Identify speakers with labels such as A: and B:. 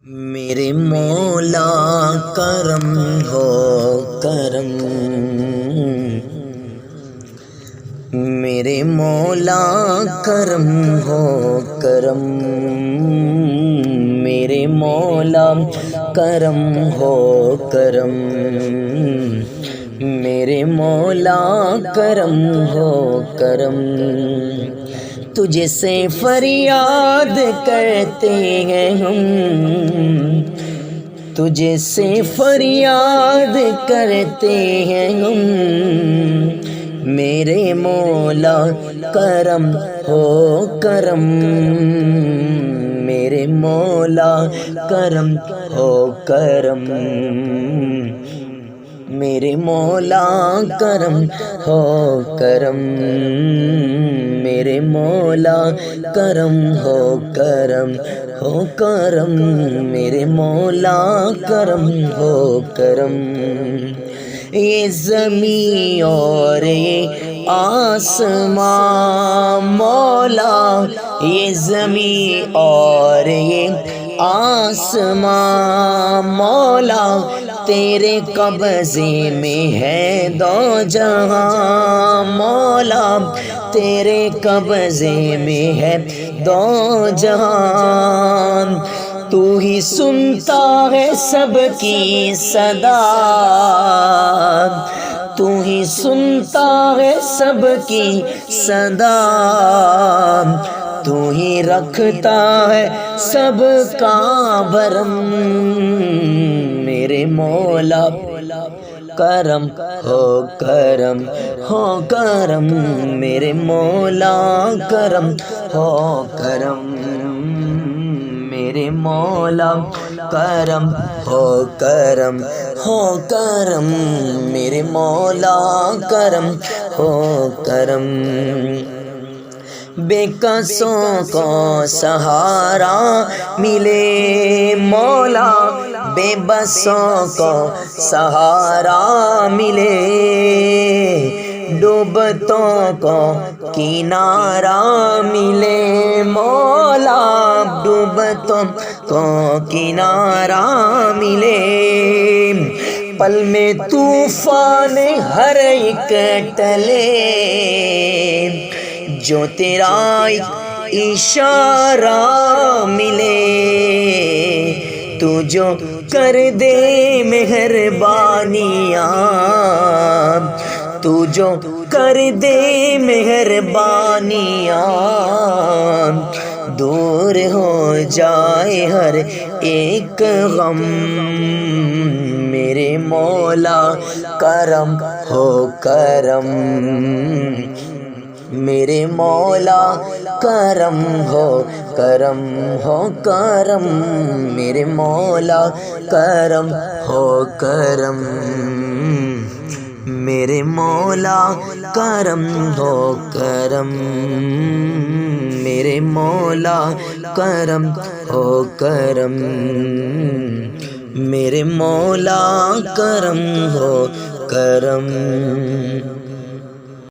A: میرے مولا کرم ہو کرم، میرے مولا کرم ہو کرم، میرے مولا کرم ہو کرم، میرے مولا کرم ہو کرم۔ تجھ سے فریاد کرتے ہیں ہم، تجھ سے فریاد کرتے ہیں ہم، میرے مولا کرم ہو کرم، میرے مولا کرم ہو کرم، میرے مولا کرم ہو کرم، میرے مولا کرم ہو کرم ہو کرم، میرے مولا کرم ہو کرم۔ یہ زمین اور یہ آسمان مولا، یہ زمین اور یہ آسمان مولا، تیرے قبضے میں ہے دو جہاں مولا، تیرے قبضے میں ہے دو جہان۔ تو ہی سنتا ہے سب کی صدا، تو ہی سنتا ہے سب کی صدا، تو ہی رکھتا ہے سب کا بھرم، میرے مولا کرم ہو کرم ہو کرم، میرے مولا کرم ہو کرم، میرے مولا کرم ہو کرم ہو کرم، میرے مولا کرم ہو کرم۔ بے کسوں کو سہارا ملے مولا، بے بسوں کو سہارا ملے، ڈوبتوں کو کنارہ ملے مولا، ڈوبتوں کو کنارہ ملے، پل میں طوفان ہر ایک ٹلے، جو تیرا اشارہ ملے، تو جو کر دے مہربانیاں، تو جو کر دے مہربانیاں، دور ہو جائے ہر ایک غم، میرے مولا کرم ہو کرم، میرے مولا کرم ہو کرم ہو کرم، میرے مولا کرم ہو کرم، میرے مولا کرم ہو کرم، میرے مولا کرم ہو کرم، میرے مولا کرم ہو کرم۔